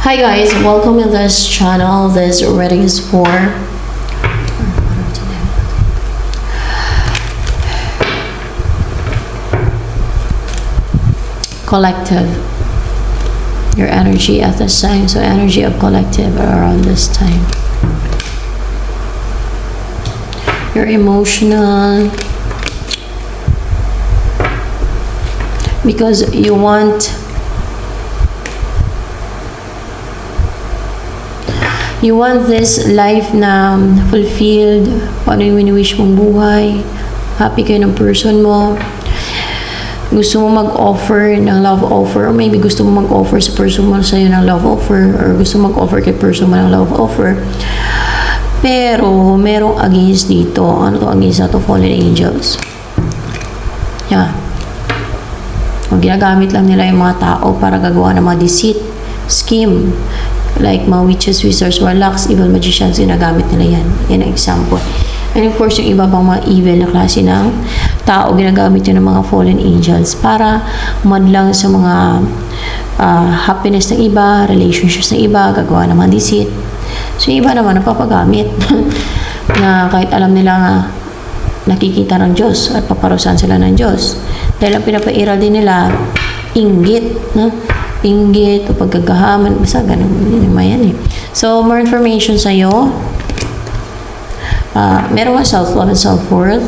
Hi guys, welcome to this channel. This reading is for collective. Your energy at this time, so energy of collective around this time. Your emotional, because you want this life na fulfilled, ano yung wini-wish mong buhay, happy kayo ng person mo, gusto mo mag-offer ng love offer, or maybe gusto mo mag-offer sa person mo sa'yo ng love offer, or gusto mo mag-offer kay person mo ng love offer, pero merong against dito. Ano to against na to? Fallen angels. Yeah. Kung ginagamit lang nila yung mga tao para gagawa ng mga deceit, scheme, like mga witches, wizards, warlocks, evil magicians, ginagamit nila yan. Yan ang example. And of course, yung iba pang mga evil na klase ng tao, ginagamit yun ng mga fallen angels para madlang sa mga happiness ng iba, relationships ng iba, gagawa ng mga deceit. So, yung iba naman napapagamit na kahit alam nila nga nakikita ng Diyos at paparusahan sila ng Diyos. Dahil ang pinapairal din nila, inggit, inggit o pagkagahaman, basta ganun, hindi naman yan eh. So, more information sa'yo. Meron ka self-love and self-worth,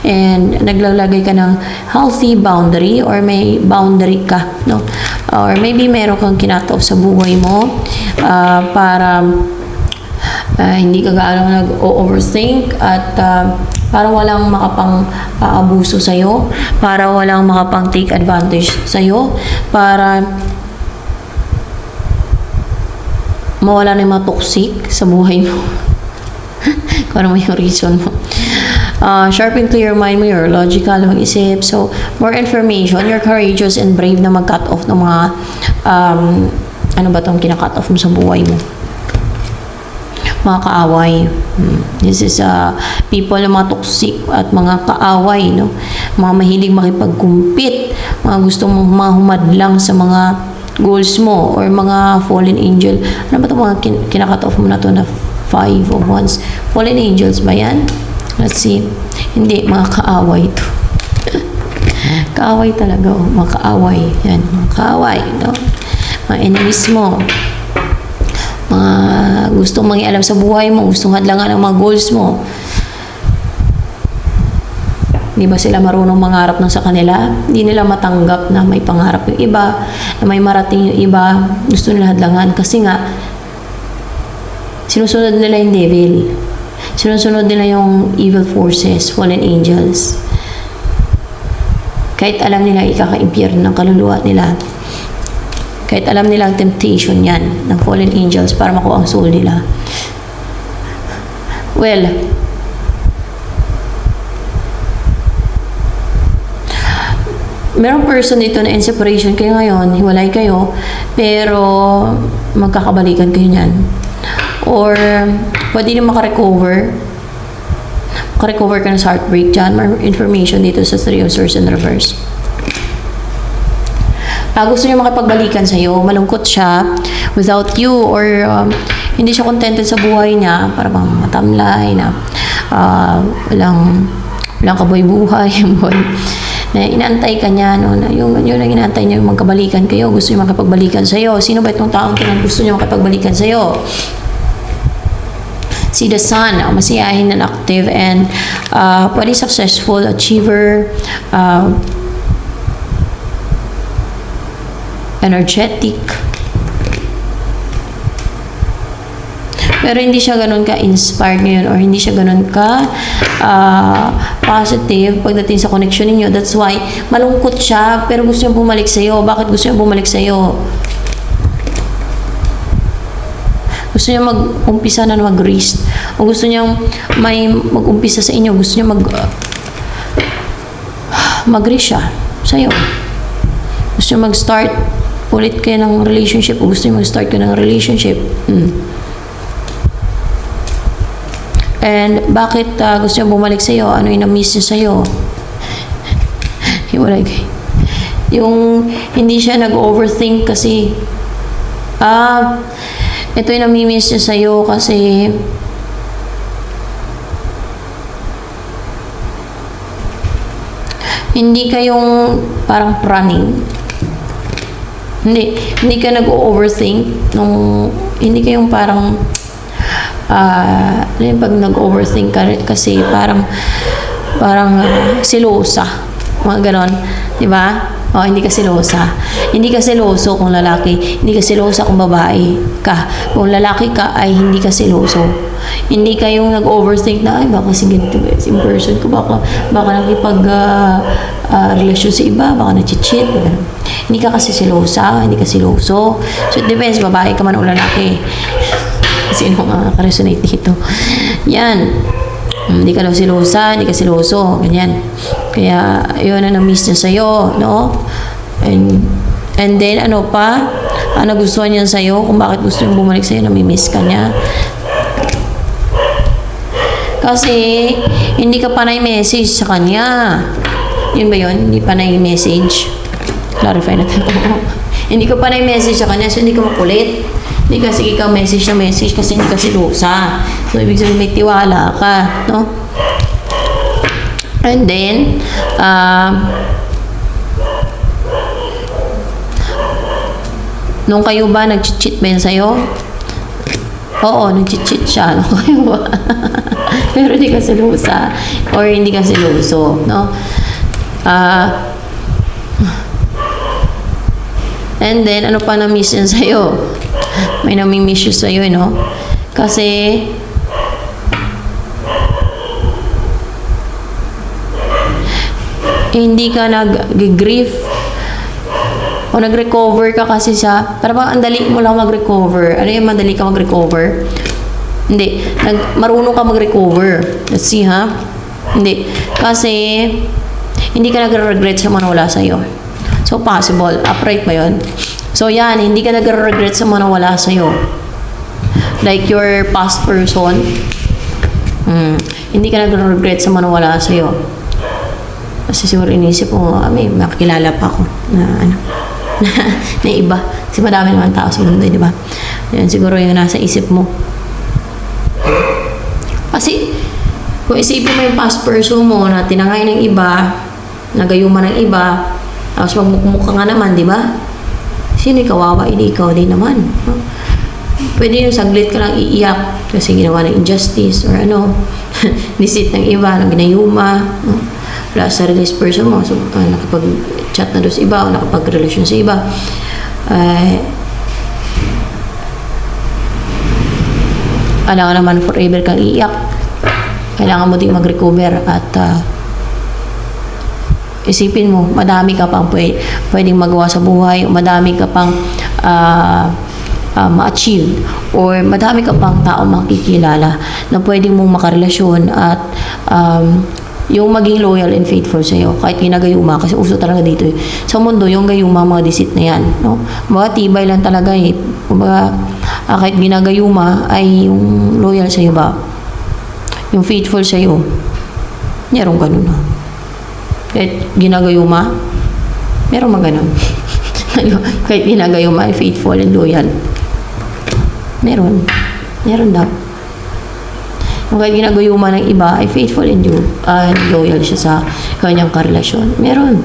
and naglalagay ka ng healthy boundary or may boundary ka, no? Or maybe meron kang kinat-off sa buhay mo para hindi ka gaano nag-overthink at para walang makapang-abuso sa'yo, para walang makapang-take advantage sa'yo, para mawala na yung mga toxic sa buhay mo. Kung ano mo yung reason mo. Sharpen clear mind mo, you're logical, mag-isip. So, more information, you're courageous and brave na mag-cut off ng mga ano ba itong kina-cut off mo sa buhay mo. Mga kaaway. This is people na mga toxic at mga kaaway, no? Mga mahilig makipagkumpit, mga gusto mong mahumadlang sa mga goals mo or mga fallen angel. Ano ba ito mga kinakat off mo na ito na 5 of Wands? Fallen angels ba yan? Let's see. Hindi, mga kaaway ito. Kaaway talaga, oh. Mga kaaway. Yan, mga kaaway, no? Mga enemies mo. Mga gustong mangialam sa buhay mo, gustong hadlangan ang mga goals mo. Di ba sila marunong mangarap ng sa kanila? Hindi nila matanggap na may pangarap yung iba, na may marating yung iba, gusto nila hadlangan. Kasi nga, sinusunod nila yung devil. Sinusunod nila yung evil forces, fallen angels. Kahit alam nila ikaka-impyerno ng kaluluwa nila. Kahit alam nila ang temptation yan ng fallen angels para makuha ang soul nila. Well, merong person dito na in separation kayo ngayon, hiwalay kayo, pero magkakabalikan kayo niyan. Or, pwede din makarecover. Makarecover ka na sa heartbreak dyan. More information dito sa 3 of Swords in reverse. Gusto niya makipagbalikan sa'yo, malungkot siya without you, or hindi siya contented sa buhay niya, para bang matamlay na walang kabuhay-buhay, na inaantay ka niya, no? Yung ang inaantay niya, yung magkabalikan kayo, gusto niya makipagbalikan sa'yo. Sino ba itong taong gusto niya makipagbalikan sa'yo? See the sun, masiyahin and active, and pwede successful, achiever, energetic. Pero hindi siya ganun ka-inspired ngayon, or hindi siya ganun ka positive pagdating sa connection ninyo. That's why malungkot siya, pero gusto niya bumalik sa'yo. Bakit gusto niya bumalik sa'yo? Gusto niya mag-umpisa na mag-rest. O gusto niya may mag-umpisa sa inyo. Gusto niya mag-rest siya sa'yo. Gusto niya mag-start ulit kayo ng relationship, o gusto niya mag-start kayo ng relationship. And bakit gusto niya bumalik sa'yo? Ano yung na-miss niya sa'yo? Hiwalay kayo. Yung hindi siya nag-overthink kasi Ito yung namimiss niya sa'yo kasi hindi kayong parang praning. Hindi ka nag-overthink hindi kayong parang pag nag-overthink ka kasi parang silosa, mga ganon, di ba? Hindi ka silosa. Hindi ka siloso kung lalaki, hindi ka silosa kung babae ka. Kung lalaki ka ay hindi ka siloso. Hindi kayong nag-overthink na, ay baka kasi ganito yung person ko, baka nakipag relasyon sa iba, baka na-cheat. Hindi ka kasi silosa, hindi ka siloso. So it depends, babae ka man o lalaki. Sino makaka-resonate dito? Yan. Hindi ka daw silosa, hindi ka siloso, ganyan. Kaya, yun ang na-miss niya sa'yo, no? And then, ano pa? Ang nagustuhan niya sa'yo, kung bakit gusto niyang bumalik sa'yo, nami-miss ka niya. Kasi, hindi ka pa na-message sa kanya. Yun ba yun? Hindi pa na-message. Clarify natin. Hindi ka pa na-message sa kanya, so hindi ka makulit. Hindi kasi ikaw message na message kasi hindi ka silosa. So, ibig sabihin may tiwala ka, no? And then, nung kayo ba nag-cheat ba yan sa'yo? Oo, nag-cheat siya. No? Kayo ba? Pero hindi ka silosa. Or hindi ka siloso, no? And then, ano pa na-miss yan sa'yo? May nami-miss yun sa'yo, no? Kasi, hindi ka nag-grief o nag-recover ka kasi sa, para bang ang dali mo lang mag-recover. Ano yung madali ka mag-recover? Hindi. Marunong ka mag-recover. Let's see, ha? Hindi. Kasi, hindi ka nag-regret sa mga wala sa'yo. So, possible. Upright ba yun? So, yan. Hindi ka nag-regret sa mga wala sa'yo. Like your past person. Hindi ka nag-regret sa mga wala sa'yo. Kasi siguro inisip mo, may makakilala pa ako na na iba. Kasi madami naman tao sa mundo, di ba? Yan siguro yung nasa isip mo. Kasi, kung isipin mo yung past person mo na tinangay ng iba, nagayuma ng iba, tapos magmukmuk nga naman, di ba? Sino kawawa? Hindi ikaw din naman. No? Pwede yung saglit ka lang iiyak kasi ginawa ng injustice or nisit ng iba, ng ginayuma. No? Wala sa release person mo. So, nakapag-chat na doon sa iba o nakapag-relasyon sa iba. Kailangan naman forever kang iiyak. Kailangan mo din mag-recover at isipin mo, madami ka pang pwedeng magawa sa buhay, madami ka pang ma-achieve, or madami ka pang tao makikilala na pwedeng mong makarelasyon at yung maging loyal and faithful sa'yo kahit ginagayuma, kasi uso talaga dito sa mundo yung gayuma, mga deceit na yan, no? Mga tibay lang talaga kumbaga, kahit ginagayuma ay yung loyal sa'yo ba, yung faithful sa'yo, merong ganun, no? Kahit ginagayuma, meron mga ganun. Kahit ginagayuma, faithful and loyal. Meron daw. Kung kahit ginagayuma ng iba, ay faithful and loyal siya sa kanyang karelasyon. Meron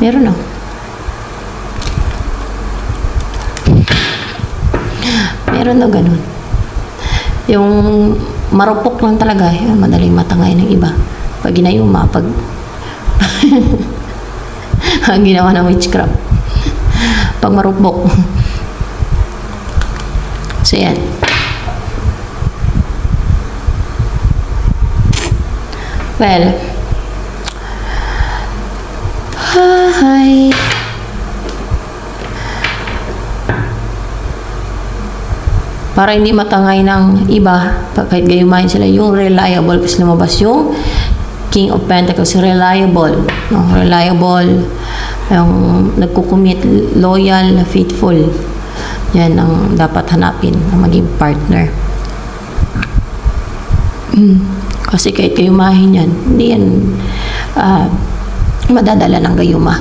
na. Meron na ganun. Yung marupok lang talaga, madaling matangay ng iba. Pag ginayuma, pag ginawa ng witchcraft. Pag marupok. So, yan. Well, hi. Para hindi matangay ng iba, kahit gayumahin sila, yung reliable, kasi lumabas yung King of Pentacles, reliable, no? Reliable, yung nagkukumit, loyal, faithful. Yan ang dapat hanapin na maging partner. Kasi kahit gayumahin yan, hindi yan madadala ng gayuma.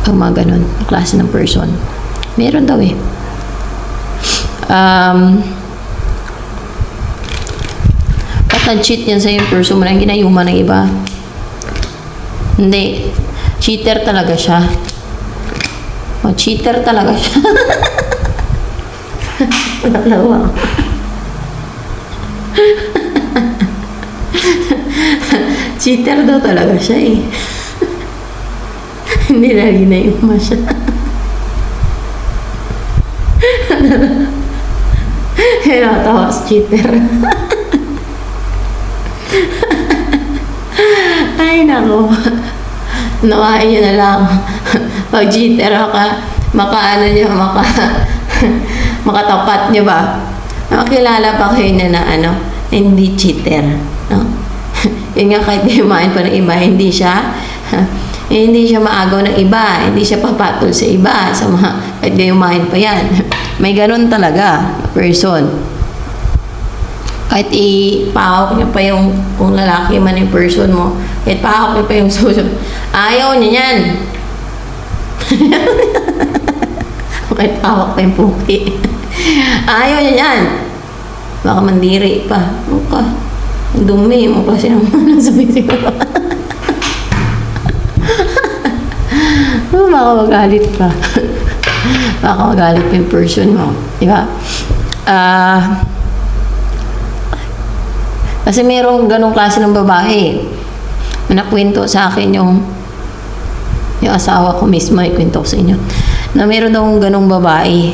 Ang mga ganun, klase ng person. Meron daw eh. Ba't nag-cheat yan sa'yo yung person mo na ginayuma ng iba? Hindi. Cheater talaga siya. O, cheater talaga siya. Dalawa. Cheater daw talaga siya eh. Hindi na ginayuma siya. Hinatawa sa cheater. Ay, nako. Nawain nyo na lang. Pag cheater makatapat nyo ba? Makilala pa kayo na hindi cheater. No? Yun nga, kahit gayumain pa ng iba, hindi siya maagaw ng iba, hindi siya papatol sa iba, kahit gayumain pa yan. May ganun talaga, person. Kahit ipahawak niya pa yung, kung lalaki man yung person mo, kahit pahawak niya pa yung suso, ayaw niya yan. Kahit pahawak pa yung puki. Ayaw niya yan. Baka mandiri pa. Mukha. Dumi mo kasi naman sa basic ko. Baka magalit pa. Baka magalit pa yung person mo. Diba? Kasi merong ganong klase ng babae. Nakwento sa akin yung asawa ko mismo, ikwento ko sa inyo, na meron daw ganong babae.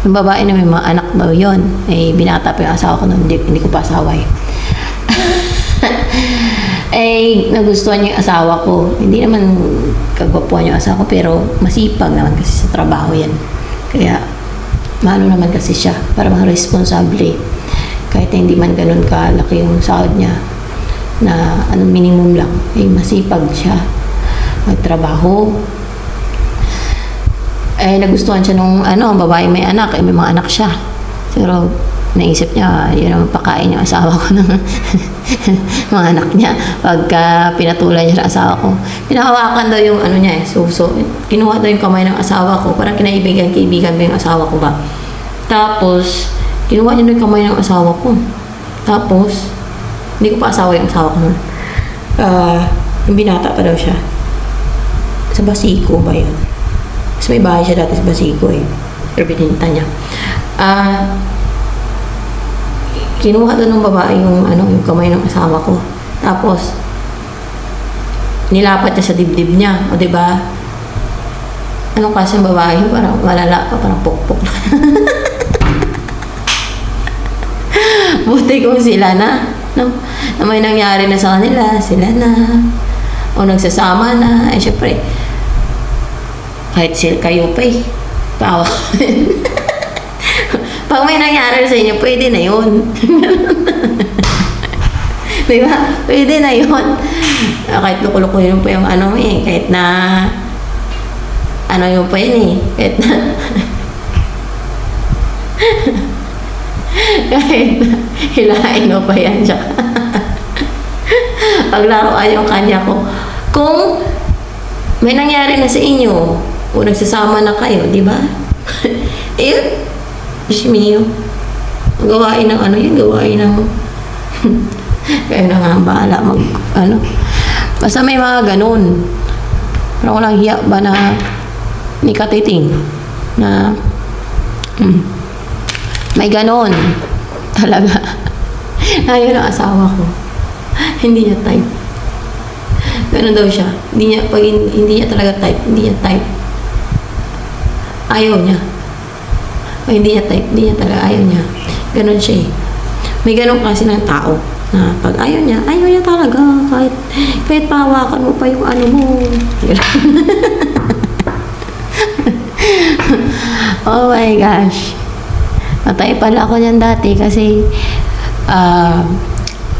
Yung babae na may mga anak daw yun. Eh, binata pa yung asawa ko nun. Hindi ko pa asawa eh. Eh, nagustuhan niya yung asawa ko. Hindi naman kagwapuan yung asawa ko, pero masipag naman kasi sa trabaho yan. Kaya, mahalo naman kasi siya para mga responsable. Kahit hindi man ganun kalaki yung sahod niya na minimum lang. Eh, masipag siya magtrabaho. Eh, nagustuhan siya nung babae may anak, may mga anak siya. Pero, naisip niya, yun naman pakain yung asawa ko ng mga anak niya. Pagka pinatulan niya sa asawa ko, pinahawakan daw yung niya suso. Kinuha daw yung kamay ng asawa ko, parang kaibigan ba yung asawa ko ba? Tapos, kinuha niya daw yung kamay ng asawa ko. Tapos, hindi ko pa asawa yung asawa ko nun. Yung binata pa daw siya. Sa Basico ba yun? Kasi may bahay siya dati sa Basico eh. Pero bininta niya. Kinuha doon ng babae yung kamay ng asawa ko. Tapos, nilapat niya sa dibdib niya. O diba? Anong kasi ng babae? Parang malala pa, parang pukpok. Buti kung sila na. No? Na may nangyari na sa kanila, sila na. O nagsasama na. Eh, syempre, kahit kayo pa eh. Tawa. Pag may nangyari sa inyo, pwede na yun. Diba? Pwede na yun. Kahit lukuluko yun pa yung kahit na yun pa yun eh. Kahit na kahit na hilain mo pa yan siya. Paglaruan yung kanya ko. Kung may nangyari na sa inyo, o nagsasama na kayo, di ba? Eh, Diyos mio. Gawain ng gawain ng kaya na nga bahala basta may mga ganun. Parang walang hiya ba na ni katiting na may ganun talaga. Ayun ang asawa ko. Hindi niya type. Ganun daw siya. Pag hindi niya talaga type, hindi niya type. Ayaw niya. O hindi niya type, hindi niya talaga ayaw niya. Ganun siya eh. May ganun kasi ng tao na pag ayaw niya talaga. Kahit pahawakan mo pa yung mo. Oh my gosh. Natay pala ako niyan dati kasi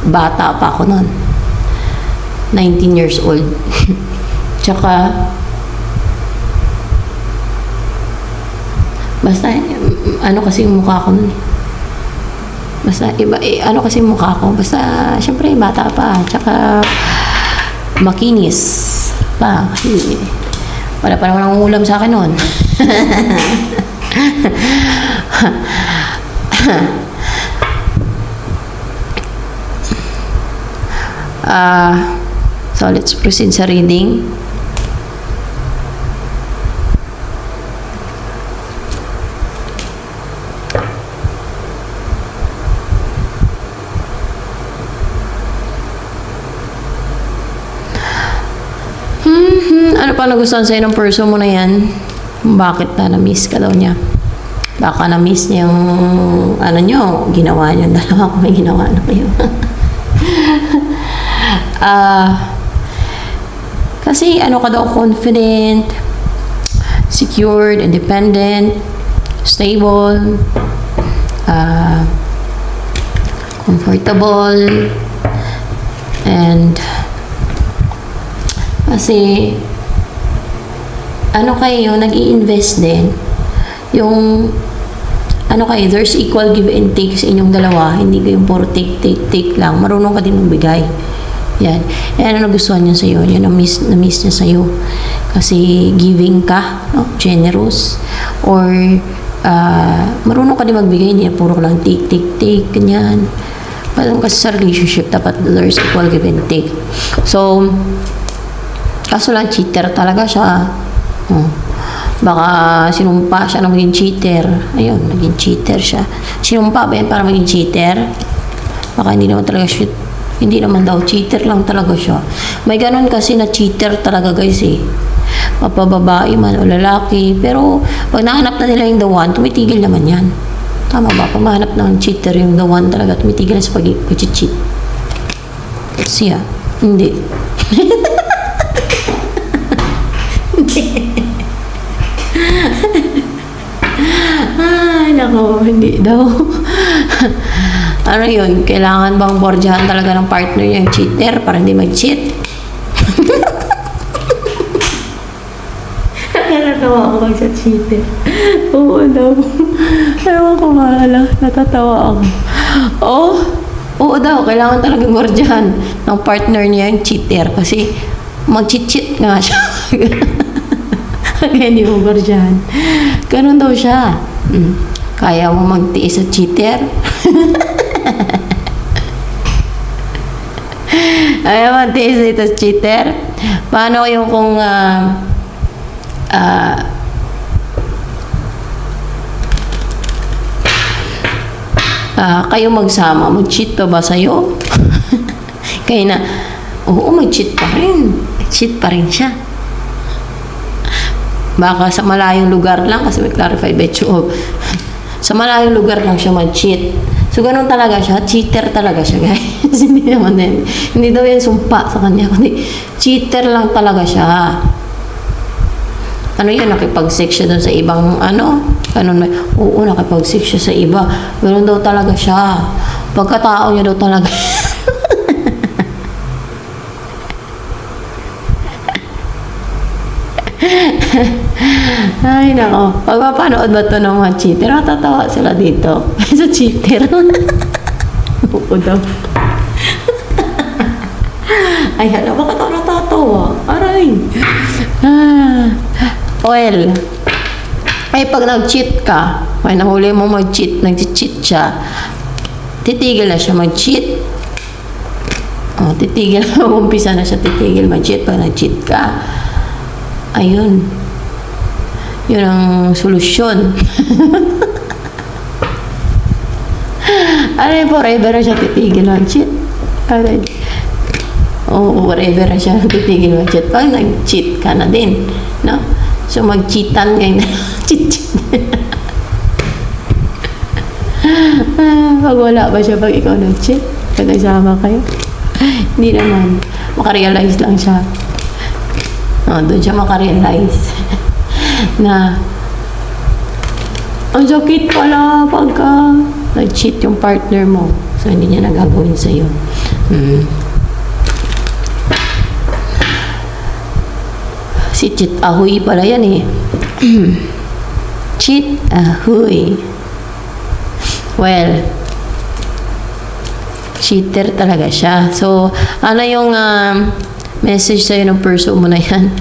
bata pa ako noon. 19 years old. Tsaka basta kasi yung mukha ko nun. Basta iba kasi yung mukha ko. Basta syempre bata pa. Tsaka makinis pa. Wala pa naman ang ulam sa akin noon. So let's proceed sa reading. Ano pa nagustuhan sa'yo ng person mo na yan? Bakit na-miss ka daw niya? Baka na-miss niya yung ano nyo, ginawa niyo dalawa kung may ginawa na kayo. Kasi ano ka daw, confident, secured, independent, stable, comfortable, and kasi ano kayo, nag-i-invest din yung ano kayo, there's equal give and take sa inyong dalawa, hindi kayong puro take lang, marunong ka din magbigay. Yan. Yan ang nagustuhan niya sa'yo. Yan ang na-miss niya sa'yo. Kasi giving ka, no? Generous. Or, marunong ka din magbigay. Hindi puro lang take, ganyan. Parang kasi sa relationship, dapat there's equal give and take. So, kaso lang, cheater talaga siya. Baka sinumpa siya na maging cheater. Ayun, naging cheater siya. Sinumpa ba yan para maging cheater? Baka hindi naman talaga siya. Hindi naman daw, cheater lang talaga siya. May ganun kasi na cheater talaga guys eh. Mapababae man o lalaki. Pero pag nahanap na nila yung the one, tumitigil naman yan. Tama ba? Pag mahanap ng cheater yung the one talaga, tumitigil na sa pag-cheat. Siya. Hindi. Ay, nako, hindi daw. Ano yun? Kailangan bang bordyahan talaga ng partner niya yung cheater para hindi mag-cheat? Natatawa ako pag sa cheater. Oo daw. Ewan ko mahala. Natatawa ako. Oo daw. Kailangan talaga bordyahan ng partner niya yung cheater kasi mag-cheat nga siya. Kaya hindi mo bordyahan. Ganun daw siya. Kaya mo magtiis sa cheater? Ayaw magtiis ito sa cheater? Paano yung kung kayo magsama, mag-cheat pa ba sa'yo? Kaya na, oo, mag-cheat pa rin. Cheat pa rin siya. Baka sa malayong lugar lang, kasi may clarified betyo. Sa malayong lugar lang siya mag-cheat. So, ganun talaga siya. Cheater talaga siya, guys. Hindi naman din. Hindi daw yan sumpa sa kanya. Kundi, cheater lang talaga siya. Ano yun? Nakipag-sex siya doon sa ibang, ganun. Oo, nakipag-sex siya sa iba. Ganun daw talaga siya. Pagkatao niya daw talaga. Ay, nako. Pag mapanood ba ito ng mga cheater, matatawa sila dito. Sa cheater. Oo daw. Ay, hala, bakit ako natatawa? Aray. Well, ay pag nag-cheat ka, may nahuli mo mag-cheat, nag-cheat siya, titigil na siya mag-cheat. Titigil na, umpisa na siya titigil mag-cheat pag nag-cheat ka. Ayun. Yun ang solusyon. Ano forever na siya titigil mag-cheat. Forever na siya titigil mag-cheat. Pag nag-cheat ka na din. No? So, mag-cheatan kayo na. Cheat. Pag wala ba siya pag ikaw nag-cheat? Pag nagsama kayo? Hindi naman. Makarealize lang siya. Doon siya makarealize na ang sakit pala pagka nag-cheat yung partner mo. So, hindi niya nagagawin sa'yo. Si cheat ahoy pala yan eh. Cheat ahoy. Well, cheater talaga siya. So, ano yung message sa'yo ng person mo na yan?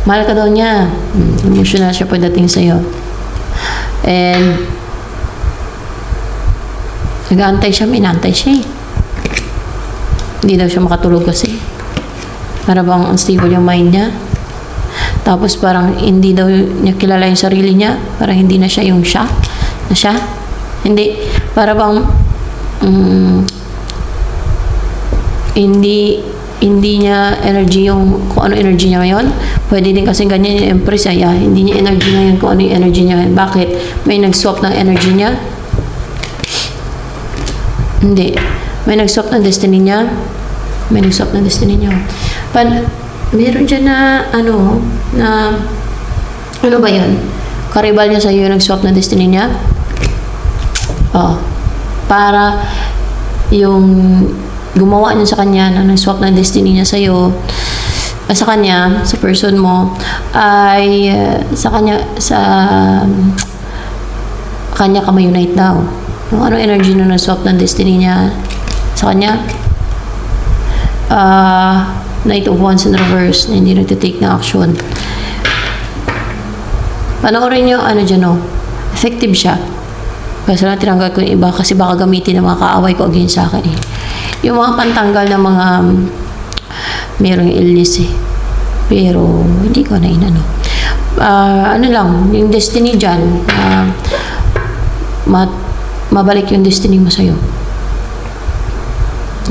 Mahal ka daw niya. Emotional siya pagdating sa'yo. And, nag-aantay siya, may inaantay siya eh. Hindi daw siya makatulog kasi. Para bang unstable yung mind niya. Tapos parang hindi daw niya kilala yung sarili niya. Parang hindi na siya yung siya. Na siya. Hindi. Para bang hindi niya energy yung kung ano energy niya ngayon. Pwede din kasi ganyan yung Empress ay hindi niya energy ngayon kung ano yung energy niya ngayon. Bakit? May nag-swap ng energy niya? Hindi. May nag-swap ng destiny niya. May nag-swap ng destiny niya. Meron dyan na ano ba yan? Karibal niya sa'yo yung nag-swap ng destiny niya? Para yung gumawa niya sa kanya na nag-swap ng destiny niya sa'yo, sa kanya, sa person mo, ay sa kanya ka ma-unite daw. Yung ano energy na nag-swap ng destiny niya sa kanya? Knight of Wands in reverse na hindi nagtitake na action. Panoorin nyo, dyan effective siya. Kasi lang tinanggal ko yung iba kasi baka gamitin ng mga kaaway ko against sa akin eh. Yung mga pantanggal ng mga merong illness eh. Pero hindi ko na inano. Yung destiny dyan, mabalik yung destiny mo sa'yo.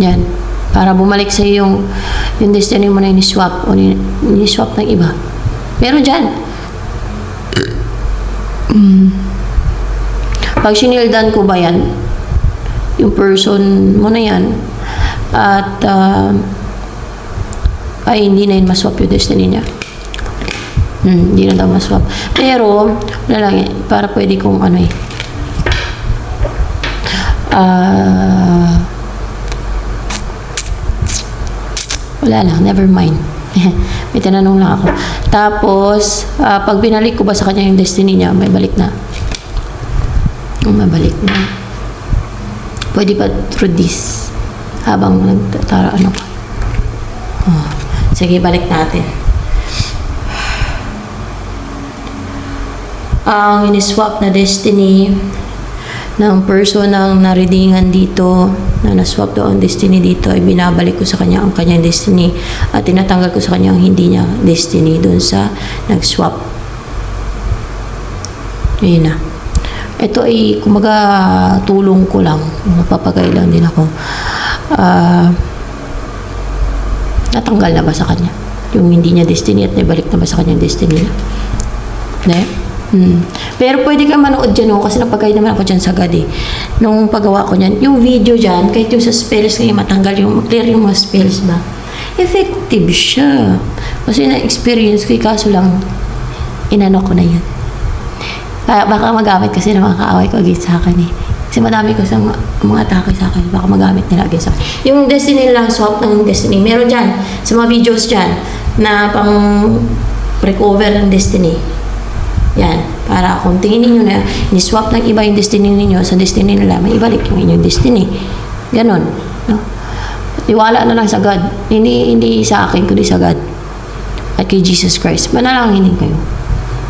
Yan. Para bumalik sa'yo yung destiny mo na ini-swap o ini-swap ng iba. Meron dyan. Pag sinildan ko ba yan, yung person mo na yan, at ay hindi na yun maswap yung destiny niya. Hindi na daw maswap. Pero, wala lang eh, para pwede kong wala lang, never mind. May tinanong lang ako. Tapos, pag binalik ko ba sa kanya yung destiny niya, may balik na. Mabalik na. Pwede pa through this. Habang nagtatara, ka. Sige, balik natin. Ang ini-swap na destiny ng person ng naridingan dito, na naswap daw ang destiny dito, ay binabalik ko sa kanya ang kanyang destiny at tinatanggal ko sa kanya ang hindi niya destiny doon sa nag-swap. Ayun na. Ito ay kumaga tulong ko lang, mapapagay lang din ako. Natanggal na ba sa kanya yung hindi niya destiny at nabalik na ba sa kanyang destiny niya? Pero pwede ka manood dyan kasi napagay naman ako dyan sa God eh. Nung paggawa ko niyan, yung video dyan, kahit yung sa spells ngayon matanggal yung, clear yung mga spells ba? Effective siya. Kasi na-experience ko kaso lang, inano ko na yun. Baka magamit kasi ng mga kaaway ko against sa akin eh. Kasi madami ko sa mga atake sa akin, baka magamit nila against sa akin. Yung destiny lang, swap ng destiny, meron dyan, sa mga videos dyan, na pang recover ng destiny. Yan, para kung tingin ninyo na ni-swap ng iba yung destiny ninyo sa destiny nila, may ibalik yung inyong destiny. Ganon. No? Iwala na lang sa God. Hindi sa akin, kundi sa God. At kay Jesus Christ. Manalangin kayo.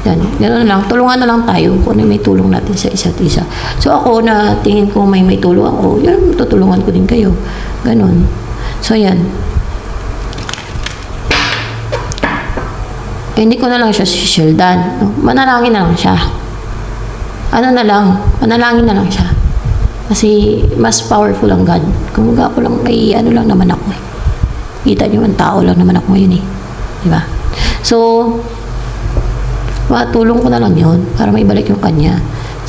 Yan. Ganon lang. Tulungan na lang tayo kung may tulong natin sa isa't isa. So ako na tingin ko may tulong ako, yan, tutulungan ko din kayo. Ganon. So yan. Hindi ko na lang siya sisildan. No? Manalangin na lang siya. Manalangin na lang siya. Kasi mas powerful ang God. Kung ako lang, may lang naman ako eh. Kita niyo, ang tao lang naman ako ngayon eh. Diba? So, matulong ko na lang yun para maibalik yung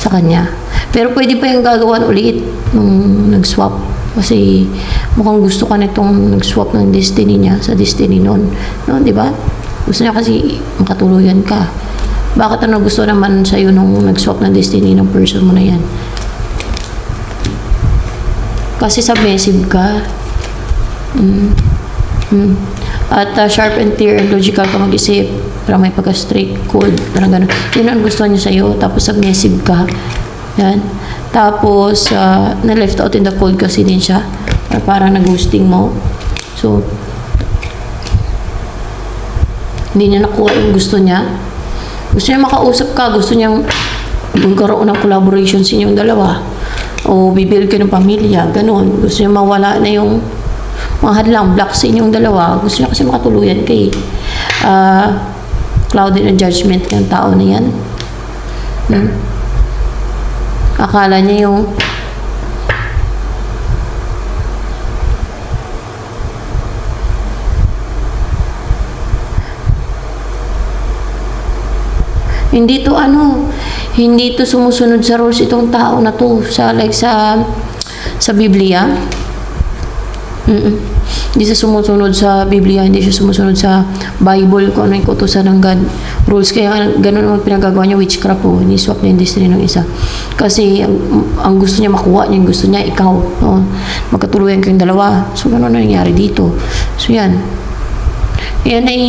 sa kanya. Pero pwede pa yung gagawan ulit nung nag-swap. Kasi mukhang gusto ka nitong nag-swap ng destiny niya sa destiny nun. No, diba? Gusto niya kasi makatuluyan ka. Bakit gusto naman sa'yo nung nag-swap ng destiny ng person mo na yan? Kasi submissive ka. At sharp and clear and logical ka mag-isip. Parang may pagka-straight cold. Parang gano'n. Yun ang gusto niya sa'yo. Tapos submissive ka. Yan. Tapos, na-left out in the cold kasi din siya. Parang nag-ghosting mo. So, hindi niya nakuha yung gusto niya. Gusto niya makausap ka, gusto niyang magkaroon ng collaboration sa inyong dalawa. O bibuild ka ng pamilya, ganun. Gusto niya mawala na yung mga hadlang, block sa inyong dalawa. Gusto niya kasi makatuluyan kay clouded na judgment ng tao na yan. Akala niya yung hindi to sumusunod sa rules itong tao na to sa Biblia. Hindi siya sumusunod sa Biblia, hindi siya sumusunod sa Bible kung ano yung kutusan ng God rules. Kaya ganun ang pinagagawa niya, witchcraft po. Ni-swap niya yung destiny ng isa. Kasi ang gusto niya makuha niya, yung gusto niya ikaw. No? Magkatuluyan kayong dalawa. So ganun na nangyari dito. So yan. Yan ay,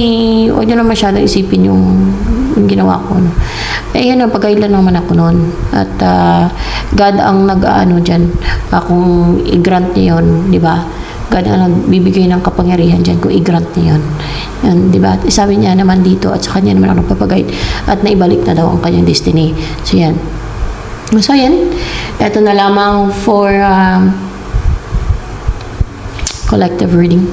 huwag niyo na masyadong isipin yung ginawa ko. No? Yan ang pagkailan naman ako noon. At God ang nag-ano dyan. Kung i-grant niya yun, di ba? God ang nagbibigay ng kapangyarihan dyan kung i-grant niya yun. Yan, di ba? At sabi niya naman dito at sa kanya naman ako nagpapaguide at naibalik na daw ang kanyang destiny. So yan. So yan. Ito na lamang for collective reading.